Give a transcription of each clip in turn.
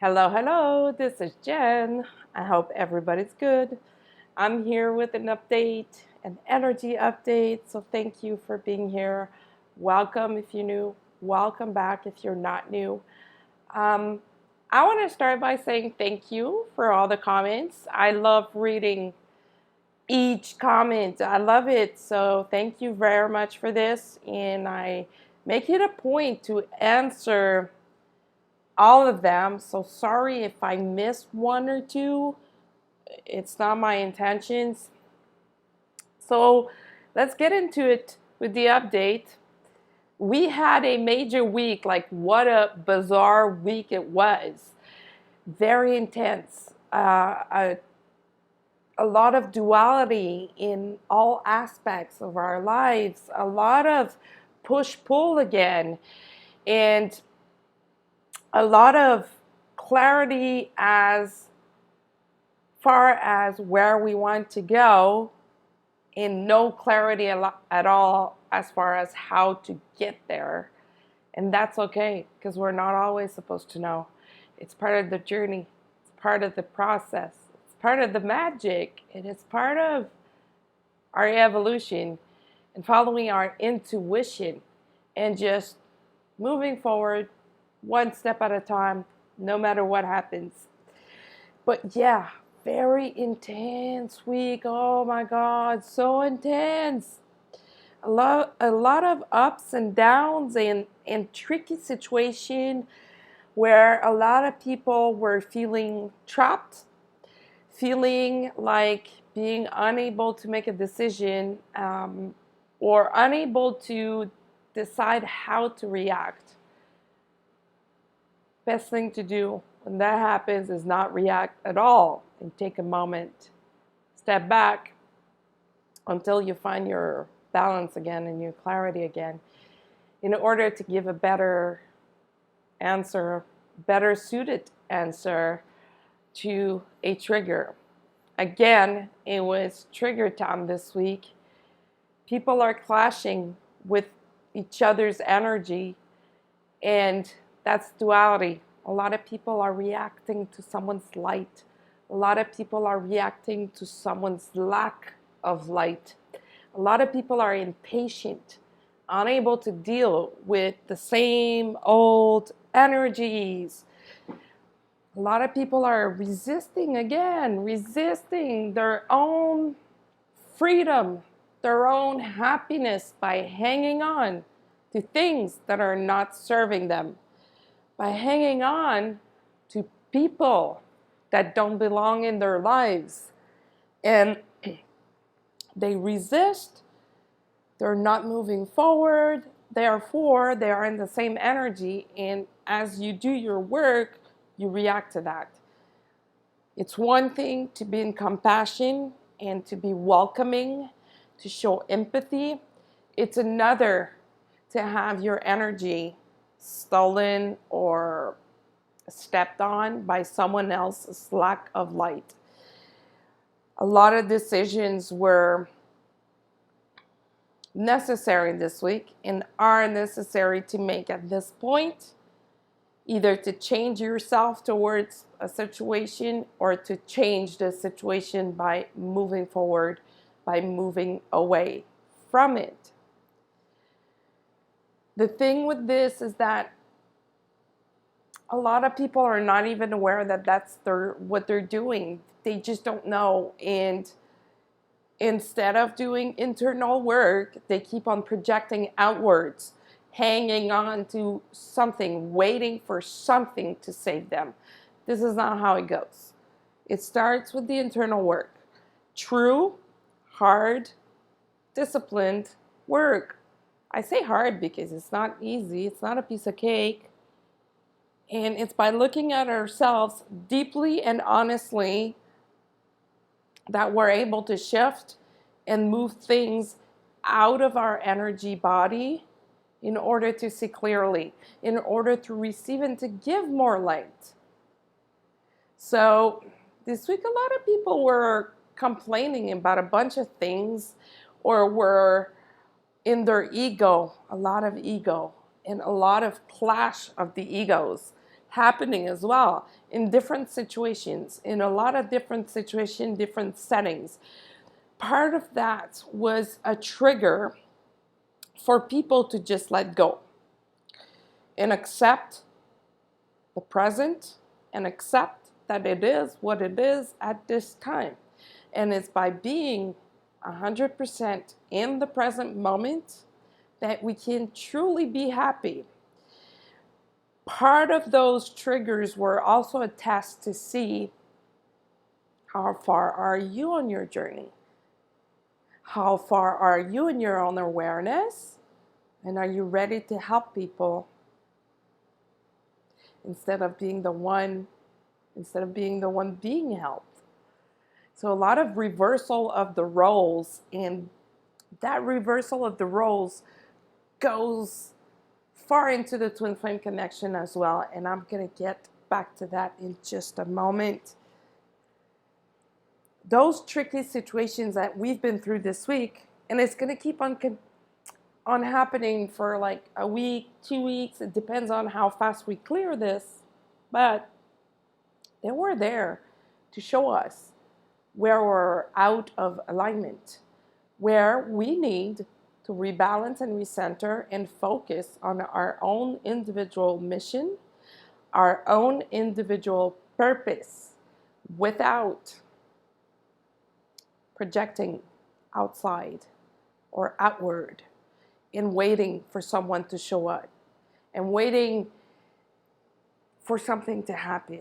Hello, hello, this is Jen. I hope everybody's good. I'm here with an update, an energy update. So, thank you for being here. Welcome if you're new, welcome back if you're not new. Um, I want to start by saying thank you for all the comments. I love reading each comment, I love it. So, thank you very much for this. And I make it a point to answer all of them. So sorry if I missed one or two. It's not my intentions. So let's get into it with the update. We had a major week. Like, what a bizarre week it was. Very intense. A lot of duality in all aspects of our lives. A lot of push pull again. And a lot of clarity as far as where we want to go, and no clarity at all as far as how to get there. And that's okay, because we're not always supposed to know. It's part of the journey, it's part of the process, it's part of the magic, and it's part of our evolution and following our intuition and just moving forward one step at a time, no matter what happens. But yeah, very intense week. Oh my God, so intense. A lot of ups and downs and tricky situation where a lot of people were feeling trapped, feeling like being unable to make a decision, or unable to decide how to react. Best thing to do when that happens is not react at all and take a moment, step back until you find your balance again and your clarity again, in order to give a better answer, better suited answer to a trigger. Again, it was trigger time this week. People are clashing with each other's energy, and that's duality. A lot of people are reacting to someone's light. A lot of people are reacting to someone's lack of light. A lot of people are impatient, unable to deal with the same old energies. A lot of people are resisting again, resisting their own freedom, their own happiness by hanging on to things that are not serving them, by hanging on to people that don't belong in their lives. And they resist, they're not moving forward, therefore, they are in the same energy. And as you do your work, you react to that. It's one thing to be in compassion and to be welcoming, to show empathy. It's another to have your energy stolen or stepped on by someone else's lack of light. A lot of decisions were necessary this week and are necessary to make at this point, either to change yourself towards a situation or to change the situation by moving forward, by moving away from it. The thing with this is that a lot of people are not even aware that that's what they're doing. They just don't know. And instead of doing internal work, they keep on projecting outwards, hanging on to something, waiting for something to save them. This is not how it goes. It starts with the internal work. True, hard, disciplined work. I say hard because it's not easy, it's not a piece of cake. And it's by looking at ourselves deeply and honestly that we're able to shift and move things out of our energy body in order to see clearly, in order to receive and to give more light. So this week, a lot of people were complaining about a bunch of things, or were in their ego, a lot of ego, and a lot of clash of the egos happening as well in different situations, in a lot of different situations, different settings. Part of that was a trigger for people to just let go and accept the present and accept that it is what it is at this time. And it's by being 100% in the present moment that we can truly be happy. Part of those triggers were also a test to see how far are you on your journey? How far are you in your own awareness? And are you ready to help people instead of being the one being helped? So a lot of reversal of the roles, and that reversal of the roles goes far into the twin flame connection as well, and I'm going to get back to that in just a moment. Those tricky situations that we've been through this week, and it's going to keep on happening for like a week, 2 weeks. It depends on how fast we clear this, but they were there to show us where we're out of alignment, where we need to rebalance and recenter and focus on our own individual mission, our own individual purpose, without projecting outside or outward and waiting for someone to show up and waiting for something to happen.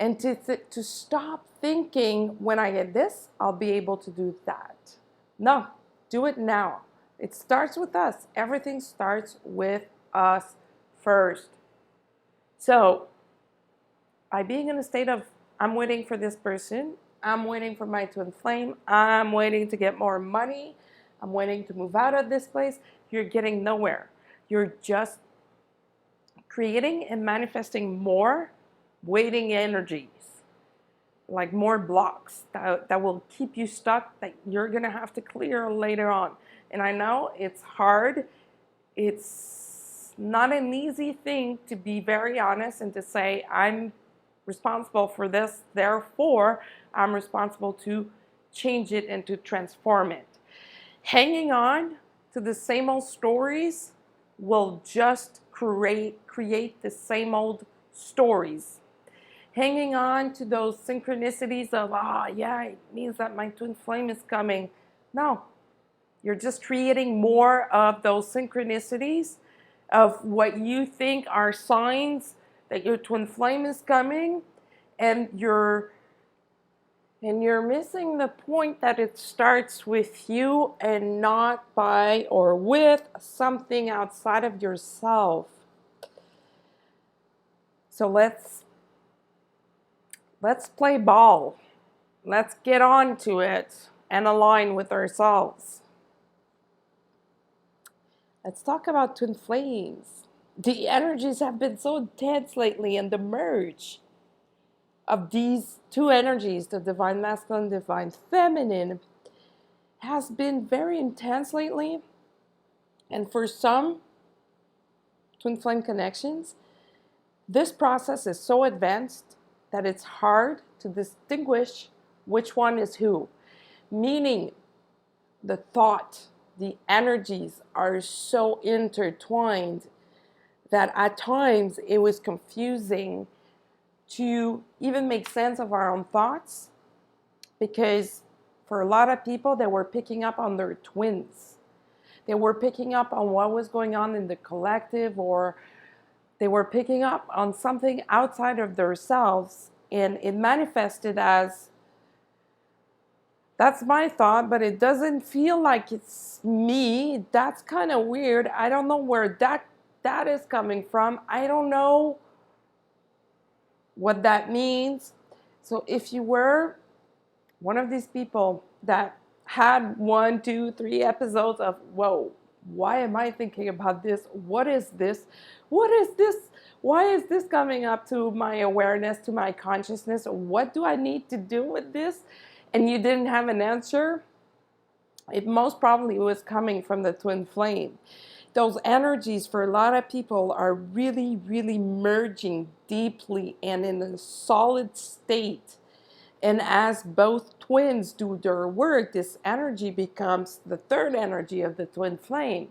And to stop thinking, when I get this, I'll be able to do that. No, do it now. It starts with us. Everything starts with us first. So, by being in a state of, I'm waiting for this person, I'm waiting for my twin flame, I'm waiting to get more money, I'm waiting to move out of this place, you're getting nowhere. You're just creating and manifesting more waiting energies, like more blocks that will keep you stuck, that you're going to have to clear later on. And I know it's hard. It's not an easy thing, to be very honest, and to say, I'm responsible for this, therefore I'm responsible to change it and to transform it. Hanging on to the same old stories will just create the same old stories. Hanging on to those synchronicities of, yeah, it means that my twin flame is coming. No, you're just creating more of those synchronicities of what you think are signs that your twin flame is coming, and you're missing the point that it starts with you and not by or with something outside of yourself. So let's play ball. Let's get on to it and align with ourselves. Let's talk about twin flames. The energies have been so intense lately, and the merge of these two energies, the divine masculine, divine feminine, has been very intense lately. And for some twin flame connections, this process is so advanced that it's hard to distinguish which one is who. Meaning, the thought, the energies are so intertwined that at times it was confusing to even make sense of our own thoughts, because for a lot of people, they were picking up on their twins. They were picking up on what was going on in the collective, or they were picking up on something outside of themselves, and it manifested as, that's my thought, but it doesn't feel like it's me. That's kind of weird. I don't know where that is coming from. I don't know what that means. So if you were one of these people that had 1, 2, 3 episodes of, whoa, why am I thinking about this? What is this? What is this? Why is this coming up to my awareness, to my consciousness? What do I need to do with this? And you didn't have an answer. It most probably was coming from the twin flame. those energies for a lot of people are really, really merging deeply and in a solid state. And as both twins do their work, this energy becomes the third energy of the twin flame.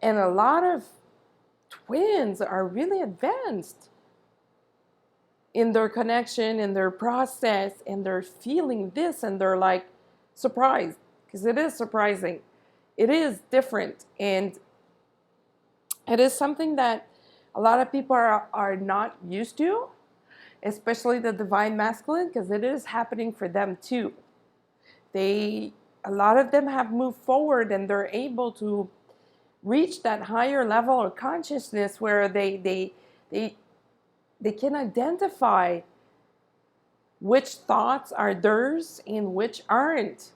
And a lot of twins are really advanced in their connection, in their process, and they're feeling this, and they're like surprised, because it is surprising. It is different, and it is something that a lot of people are not used to, especially the divine masculine, because it is happening for them too. A lot of them have moved forward, and they're able to reach that higher level of consciousness where they can identify which thoughts are theirs and which aren't.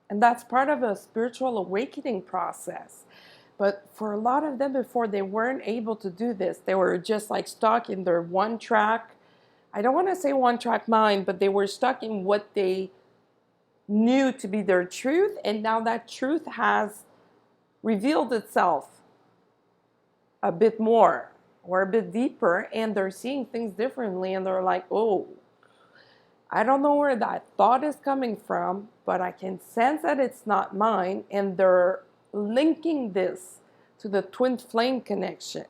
And that's part of a spiritual awakening process. But for a lot of them before, they weren't able to do this. They were just like stuck in their one track. I don't want to say one track mind, but they were stuck in what they knew to be their truth. And now that truth has revealed itself a bit more or a bit deeper, and they're seeing things differently, and they're like, oh, I don't know where that thought is coming from, but I can sense that it's not mine, and they're linking this to the twin flame connection.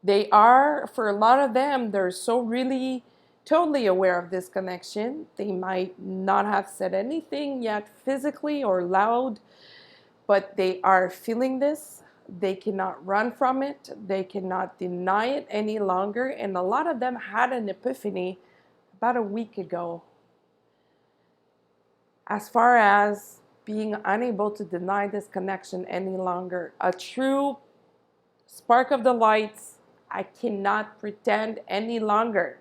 They are, for a lot of them, they're so really totally aware of this connection. They might not have said anything yet physically or loud, but they are feeling this. They cannot run from it. They cannot deny it any longer. And a lot of them had an epiphany about a week ago, as far as being unable to deny this connection any longer. A true spark of the lights. I cannot pretend any longer.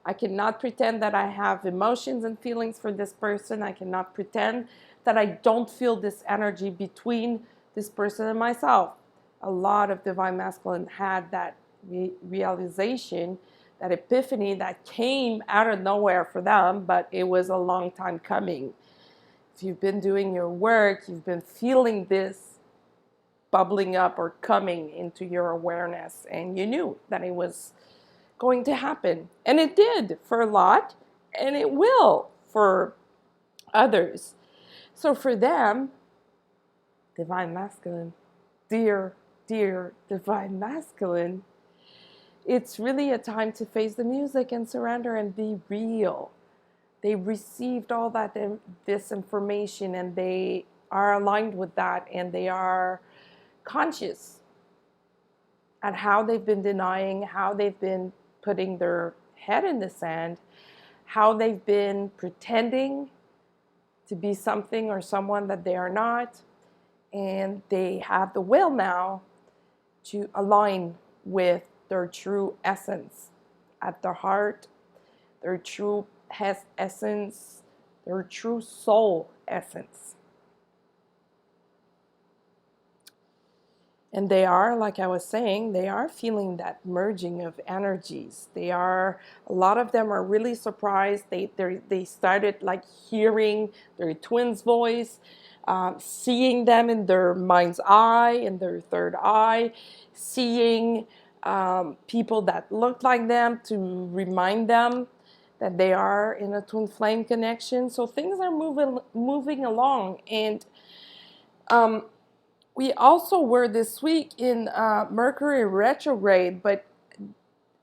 I cannot pretend that I have emotions and feelings for this person. I cannot pretend that I don't feel this energy between this person and myself. A lot of divine masculine had that realization, that epiphany that came out of nowhere for them, but it was a long time coming. If you've been doing your work, you've been feeling this bubbling up or coming into your awareness, and you knew that it was going to happen. And it did for a lot, and it will for others. So for them, divine masculine, dear divine masculine, it's really a time to face the music and surrender and be real. They received all that this information, and they are aligned with that, and they are conscious at how they've been denying, how they've been putting their head in the sand, how they've been pretending to be something or someone that they are not. And they have the will now to align with their true essence at their heart, their true essence, their true soul essence. And they are, like I was saying, they are feeling that merging of energies. A lot of them are really surprised. They started like hearing their twin's voice, seeing them in their mind's eye, in their third eye, seeing people that look like them to remind them that they are in a twin flame connection. So things are moving along. And we also were this week in Mercury retrograde, but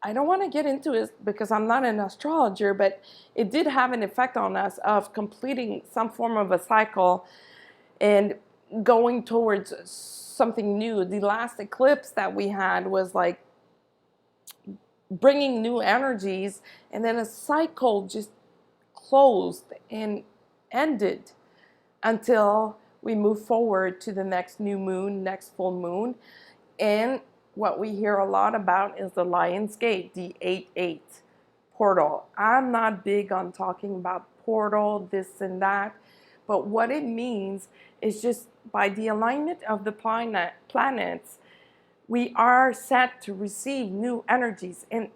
I don't want to get into it because I'm not an astrologer, but it did have an effect on us of completing some form of a cycle and going towards something new. The last eclipse that we had was like bringing new energies, and then a cycle just closed and ended until we move forward to the next new moon, next full moon. And what we hear a lot about is the Lion's Gate, the 8-8 portal. I'm not big on talking about portal, this and that, but what it means is just by the alignment of the planets, we are set to receive new energies. And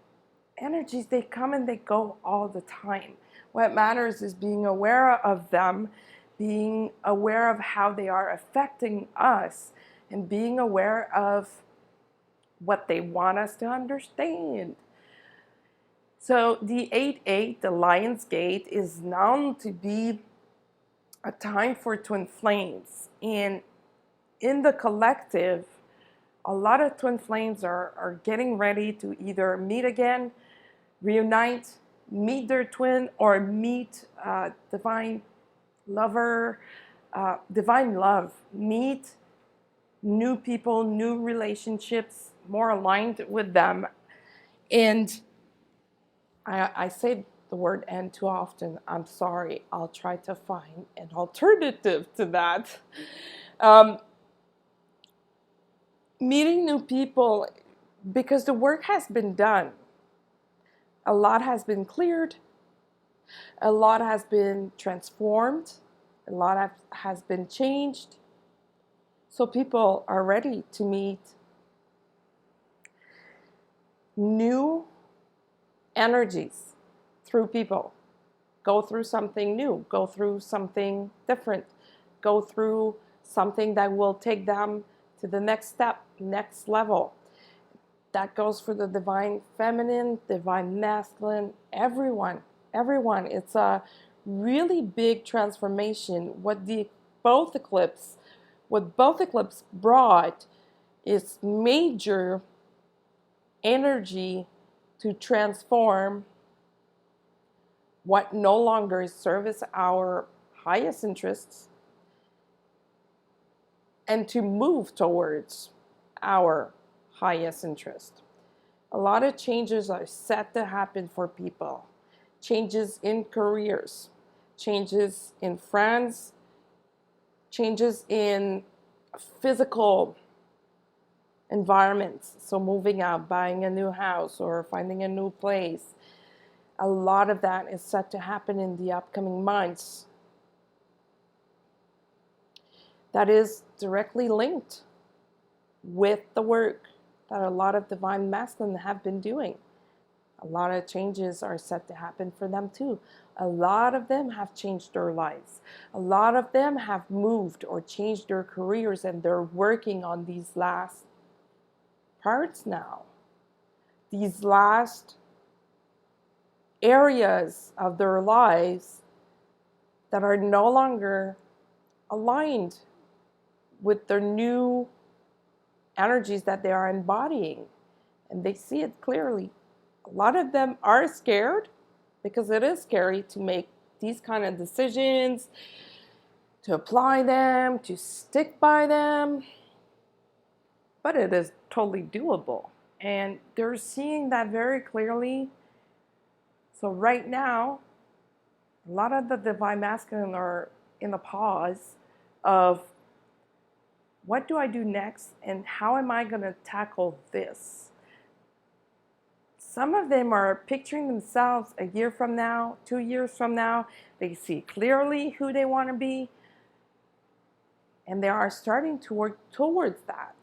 energies, they come and they go all the time. What matters is being aware of them, being aware of how they are affecting us, and being aware of what they want us to understand. So the 8-8, the Lion's Gate, is known to be a time for twin flames. And in the collective, a lot of twin flames are getting ready to either meet again, reunite, meet their twin, or meet divine lover, divine love, meet new people, new relationships, more aligned with them. And I say the word "and" too often. I'm sorry. I'll try to find an alternative to that. Meeting new people, because the work has been done. A lot has been cleared. A lot has been transformed. A lot has been changed. So people are ready to meet new energies through people. Go through something new. Go through something different. Go through something that will take them to the next step, next level. That goes for the divine feminine, divine masculine, everyone. It's a really big transformation. What both eclipses brought is major energy to transform what no longer serves our highest interests and to move towards our highest interest. A lot of changes are set to happen for people. Changes in careers, changes in friends, changes in physical environments. So moving out, buying a new house, or finding a new place. A lot of that is set to happen in the upcoming months. That is directly linked with the work that a lot of divine masculine have been doing. A lot of changes are set to happen for them too. A lot of them have changed their lives. A lot of them have moved or changed their careers, and they're working on these last parts now. These last areas of their lives that are no longer aligned with their new energies that they are embodying. And they see it clearly. A lot of them are scared, because it is scary to make these kind of decisions, to apply them, to stick by them. But it is totally doable. And they're seeing that very clearly. So right now, a lot of the divine masculine are in the pause of, what do I do next, and how am I going to tackle this? Some of them are picturing themselves a year from now, 2 years from now. They see clearly who they want to be, and they are starting to work towards that.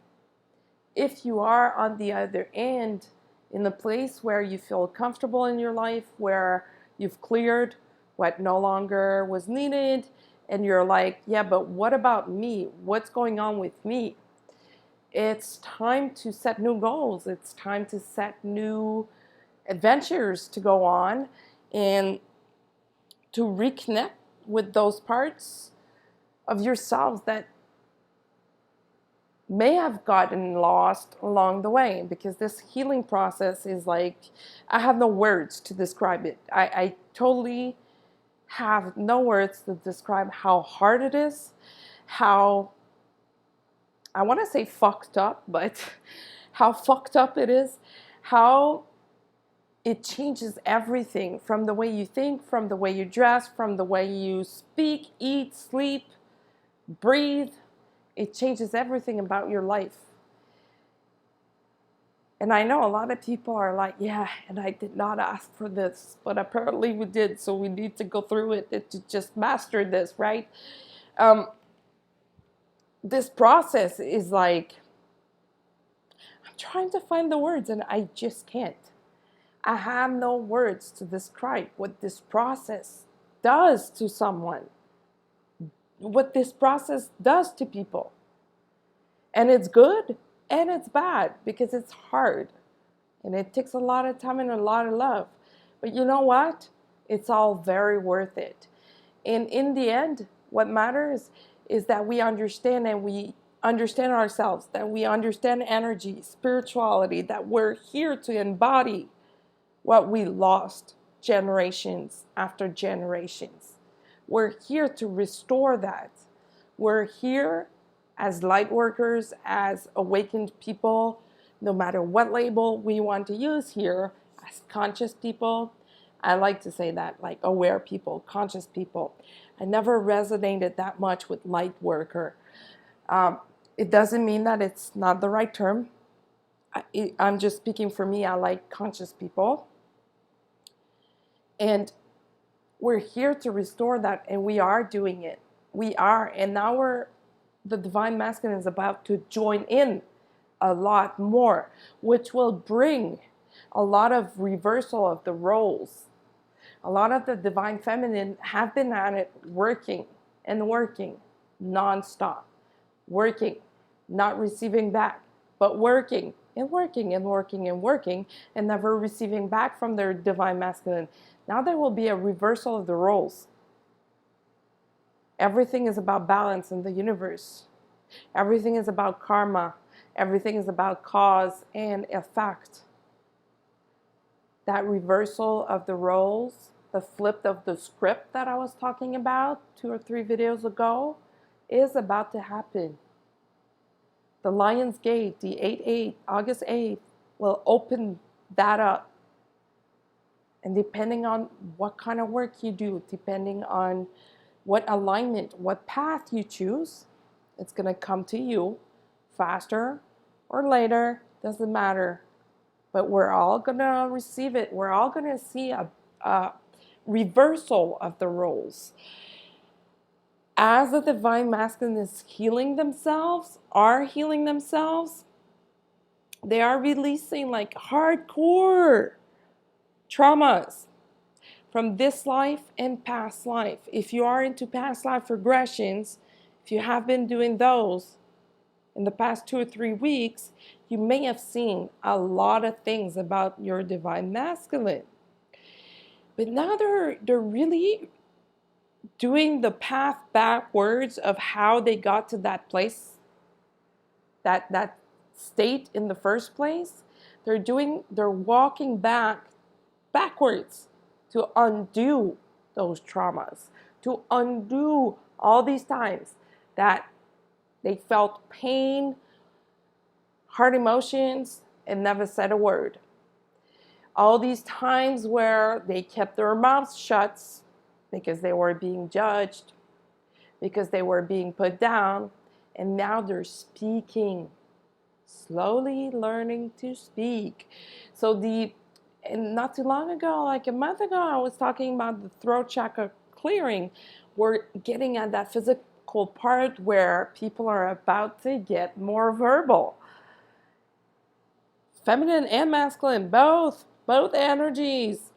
If you are on the other end, in the place where you feel comfortable in your life, where you've cleared what no longer was needed, and you're like, yeah, but what about me? What's going on with me? It's time to set new goals. It's time to set new adventures to go on, and to reconnect with those parts of yourselves that may have gotten lost along the way, because this healing process is like, I have no words to describe it. I totally have no words to describe how hard it is, how, I want to say fucked up, but how fucked up it is, how it changes everything, from the way you think, from the way you dress, from the way you speak, eat, sleep, breathe. It changes everything about your life. And I know a lot of people are like, yeah, and I did not ask for this, but apparently we did, so we need to go through it to just master this, right? This process is like, I'm trying to find the words and I just can't. I have no words to describe what this process does to someone, what this process does to people. And it's good and it's bad because it's hard. And it takes a lot of time and a lot of love. But you know what? It's all very worth it. And in the end, what matters is that we understand, and we understand ourselves, that we understand energy, spirituality, that we're here to embody what we lost generations after generations. We're here to restore that. We're here as light workers, as awakened people, no matter what label we want to use here, as conscious people. I like to say that, like aware people, conscious people. I never resonated that much with light worker. It doesn't mean that it's not the right term. I'm just speaking for me. I like conscious people. And we're here to restore that, and we are doing it. We are. And now the Divine Masculine is about to join in a lot more, which will bring a lot of reversal of the roles. A lot of the Divine Feminine have been at it, working and working nonstop, working, not receiving back, but working and working and working and working, and never receiving back from their Divine Masculine. Now there will be a reversal of the roles. Everything is about balance in the universe. Everything is about karma. Everything is about cause and effect. That reversal of the roles, the flip of the script that I was talking about 2 or 3 videos ago, is about to happen. The Lion's Gate, the 8/8, August 8th, will open that up. And depending on what kind of work you do, depending on what alignment, what path you choose, it's going to come to you faster or later, doesn't matter. But we're all going to receive it. We're all going to see a reversal of the roles. As the Divine Masculine is healing themselves, they are releasing like hardcore traumas from this life and past life. If you are into past life regressions, if you have been doing those in the past 2 or 3 weeks, you may have seen a lot of things about your Divine Masculine. But now they're really doing the path backwards of how they got to that place, that state in the first place. They're walking backwards to undo those traumas, to undo all these times that they felt pain, hard emotions, and never said a word. All these times where they kept their mouths shut because they were being judged, because they were being put down, and now they're speaking, slowly learning to speak. And not too long ago, like a month ago, I was talking about the throat chakra clearing. We're getting at that physical part where people are about to get more verbal. Feminine and masculine, both energies.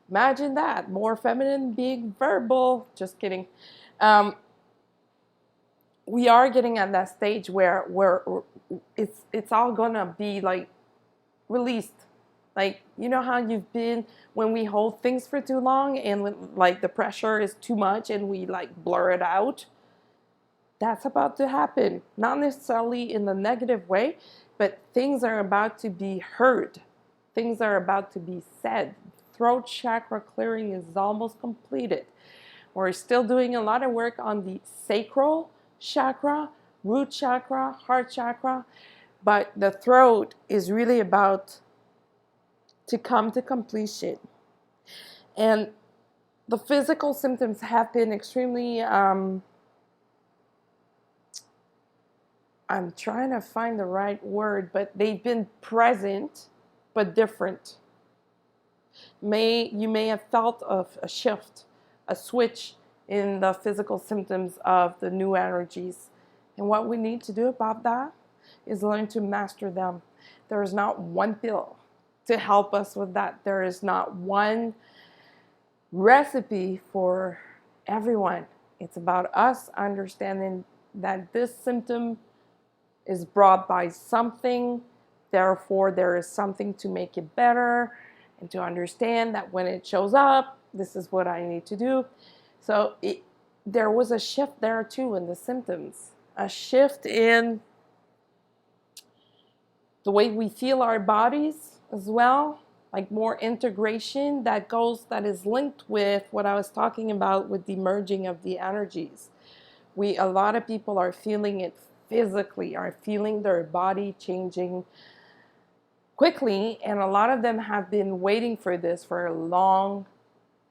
Imagine that, more feminine being verbal. Just kidding. We are getting at that stage where it's all gonna be like released. Like, you know how you've been when we hold things for too long and when, like, the pressure is too much and we like blur it out? That's about to happen. Not necessarily in the negative way, but things are about to be heard. Things are about to be said. Throat chakra clearing is almost completed. We're still doing a lot of work on the sacral chakra, root chakra, heart chakra, but the throat is really about to come to completion. And the physical symptoms have been extremely, I'm trying to find the right word, but they've been present, but different. You may have felt a shift, a switch in the physical symptoms of the new energies. And what we need to do about that is learn to master them. There is not one pill to help us with that. There is not one recipe for everyone. It's about us understanding that this symptom is brought by something, therefore there is something to make it better, and to understand that when it shows up, this is what I need to do. So there was a shift there too in the symptoms, a shift in the way we feel our bodies as well, like more integration that is linked with what I was talking about with the merging of the energies. A lot of people are feeling it physically, are feeling their body changing quickly, and a lot of them have been waiting for this for a long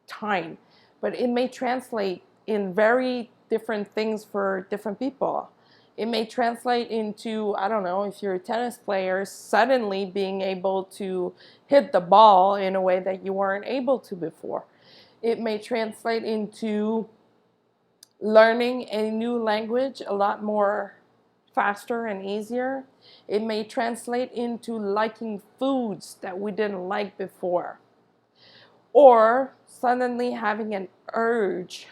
time. But it may translate in very different things for different people. It may translate into, I don't know, if you're a tennis player, suddenly being able to hit the ball in a way that you weren't able to before. It may translate into learning a new language a lot more faster and easier. It may translate into liking foods that we didn't like before. Or suddenly having an urge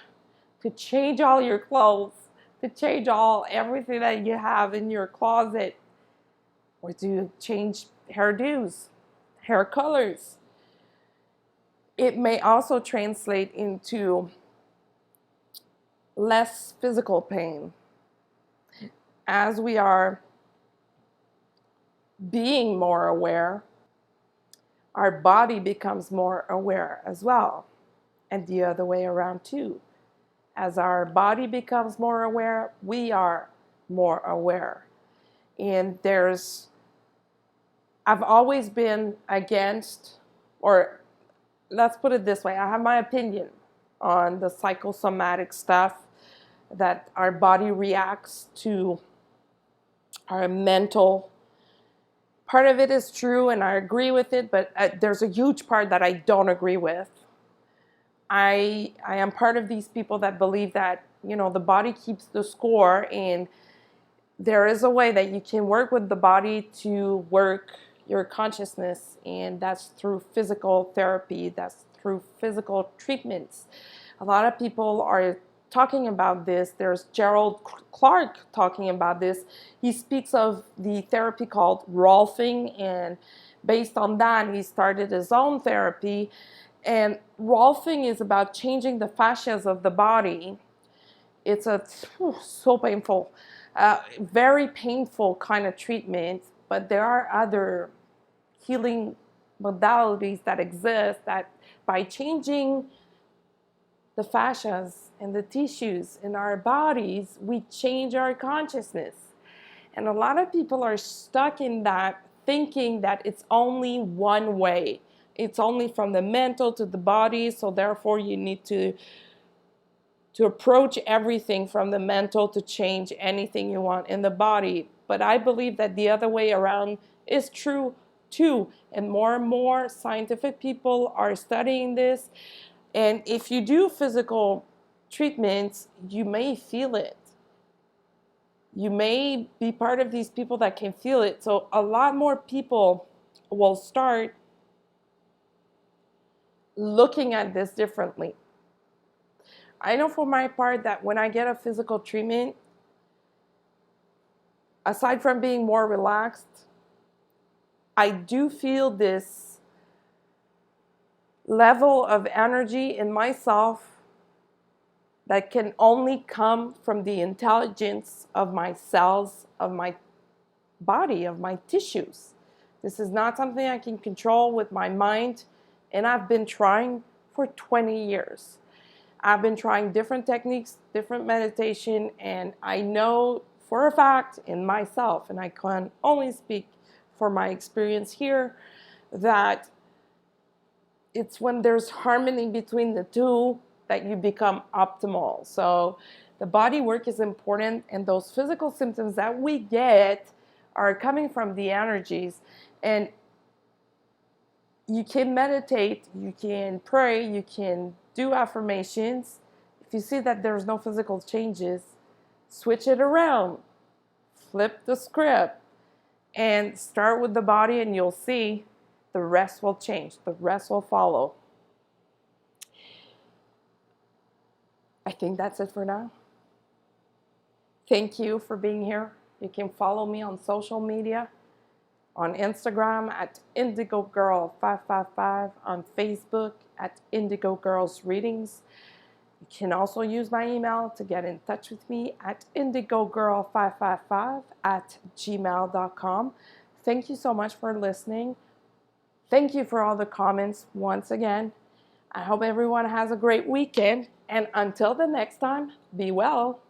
to change all your clothes, to change everything that you have in your closet, or to change hairdos, hair colors. It may also translate into less physical pain. As we are being more aware, our body becomes more aware as well, and the other way around too. As our body becomes more aware, we are more aware. And I've always been against, or let's put it this way, I have my opinion on the psychosomatic stuff, that our body reacts to our mental. Part of it is true and I agree with it, but there's a huge part that I don't agree with. I am part of these people that believe that, the body keeps the score, and there is a way that you can work with the body to work your consciousness, and that's through physical therapy, that's through physical treatments. A lot of people are talking about this. There's Gerald Clark talking about this. He speaks of the therapy called Rolfing, and based on that, he started his own therapy. And Rolfing is about changing the fascias of the body. It's so painful, very painful kind of treatment, but there are other healing modalities that exist that by changing the fascias and the tissues in our bodies, we change our consciousness. And a lot of people are stuck in that, thinking that it's only one way. It's only from the mental to the body, so therefore you need to approach everything from the mental to change anything you want in the body. But I believe that the other way around is true too. And more scientific people are studying this. And if you do physical treatments, you may feel it. You may be part of these people that can feel it. So a lot more people will start looking at this differently. I know for my part that when I get a physical treatment, aside from being more relaxed, I do feel this level of energy in myself that can only come from the intelligence of my cells, of my body, of my tissues. This is not something I can control with my mind, and I've been trying for 20 years. I've been trying different techniques, different meditation, and I know for a fact in myself, and I can only speak for my experience here, that it's when there's harmony between the two that you become optimal. So the body work is important, and those physical symptoms that we get are coming from the energies. And you can meditate, you can pray, you can do affirmations. If you see that there's no physical changes, switch it around, flip the script, and start with the body, and you'll see the rest will change. The rest will follow. I think that's it for now. Thank you for being here. You can follow me on social media, on Instagram at IndigoGirl555, on Facebook at Indigo Girls Readings. You can also use my email to get in touch with me at indigogirl555@gmail.com. Thank you so much for listening. Thank you for all the comments once again. I hope everyone has a great weekend. And until the next time, be well.